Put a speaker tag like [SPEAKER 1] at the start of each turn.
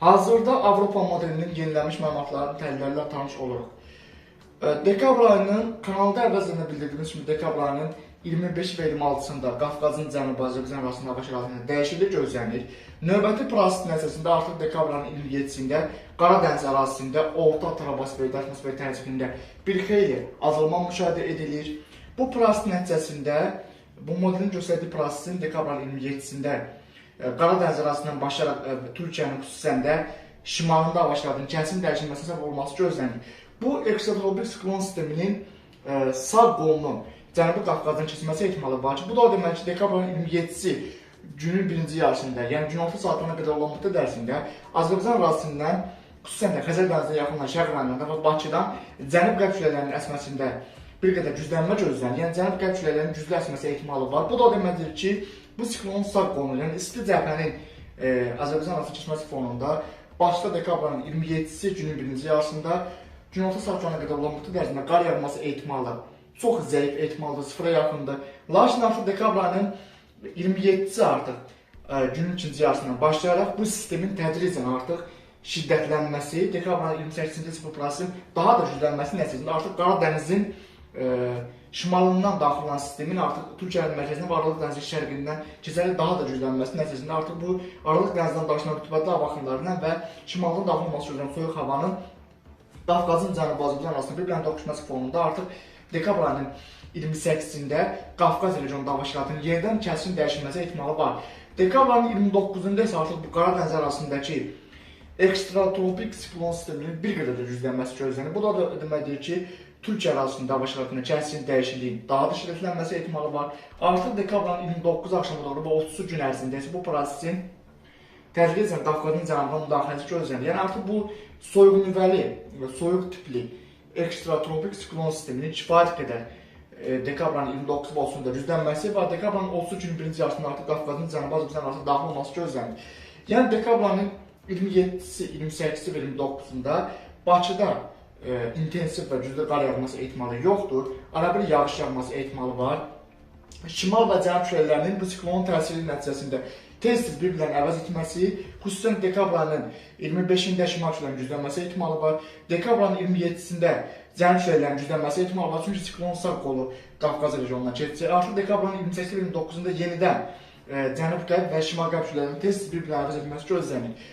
[SPEAKER 1] Hazırda Avropa modelinin yenilənmiş məlumatlarının təhlillərlə tanış oluruq. Dekabr ayının kanalda əvvəlcədən bildirdiyimiz kimi dekabr ayının 25 və 26-sında Qafqazın cənubu Azərbaycan arasında hava şəraitində dəyişiklik gözlənilir. Növbəti proses nəticəsində artıq dekabr ayının 27-sində Qaradəniz ərazisində orta troposferdə atmosfer tərkibində bir xeyli azalma müşahidə edilir. Bu proses nəticəsində bu modelin göstərdiyi prosesin dekabr ayının 27-sində Qaradəniz ərazisindən başlayaraq Türkiyənin xüsusən də şimalında hava şəraitinin kəskin dəyişilməsinə səbəb olması gözlənilir. Bu ekstratropik siklon sisteminin sağ qolunun Cənubi Qafqazdan keçməsi ehtimalı var ki, bu da o demək ki, dekabr ayının 27-si günün birinci yarısında, yəni günorta saatlarına qədər olan müddət ərzində Azərbaycan ərazisindən xüsusən də Xəzər dənizinə yaxınlaşan şərq rayonlarında və Bakıdan cənub-qərb küləklərinin əsməsində bir qədər güclənmə gözlənir. Yəni cənub-qərb küləklərinin güclü əsməsi ehtimalı var. Bu da o deməkdir ki, bu siklonun sağ qolunun, yəni isti cəbhənin Azərbaycan arasında keçməsi fonunda başda dekabr ayının 27-si günün birinci yarısında günorta saatlarına qədər olan müddət ərzində qar yağması ehtimalı çox zəif ehtimaldır, sıfıra yaxındır. Lakin artıq dekabr ayının 27-si artıq günün ikinci yarısından başlayaraq bu sistemin tədricən artıq şiddətlənməsi, dekabr ayının 28-ci sıfır prosesin daha da güclənməsi nəticəsində artıq Qaradənizin şimalından daxil olan sistemin artıq Türkiyənin mərkəzindən və Aralıq dənizinin şərqindən keçərək daha da güclənməsi nəticəsində artıq bu Aralıq dənizindən daşınan rütubətli hava axınlarından və şimaldan daxil olması gözlənilən soyuq havanın Qafqazın cənubu Azərbaycan arasında bir-birinin toqquşması fonunda artıq dekabr ayının 28-də Qafqaz regionunda hava şəraitinin yenidən kəskin dəyişilməsi ehtimalı var. Dekabr ayının 29-da isə artıq bu Qaradəniz arasındakı ekstratropik siklon sisteminin bir qədər də güclənməsi gözlənir. Bu da deməkdir ki, Türkiyə arasında hava şəraitində kəskin dəyişikliyin daha da şiddətlənməsi ehtimalı var. Artıq dekabr ayının 29 axşamı doğru və 30 gün ərzində isə bu prosesin tədricən Qafqazın cənubuna müdaxiləsi gözlənir. Yəni artıq bu soyuq nüvəli və soyuq tipli ekstratropik siklon sisteminin kifayət qədər dekabr ayının 29 və 30-da güclənməsi və dekabr ayının 30 günün birinci yarısında artıq Qafqazın cənubu Azərbaycan arasında daxil olması gözlənilir. Yəni dekabr ayının 27-si, 28-si və 29-da Bakıda intensiv və güclü qar yağması ehtimalı yoxdur. Arabir yağış yağması ehtimalı var. Şimal və cənub küləklərinin bu siklonun təsiri nəticəsində tez-tez bir-birlərini əvəz etməsi, xüsusən dekabr ayının 25-də şimal küləklərinin güclənməsi ehtimalı var. Dekabr ayının 27-sində cənub küləklərinin güclənməsi ehtimalı var, çünki siklonun sağ qolu Qafqaz regionundan keçəcək. Artıq dekabr ayının 28 və 29-da yenidən cənub-qərb və şimal-qərb küləklərinin tez-tez bir-birlərini əvəz etməsi gözlənir.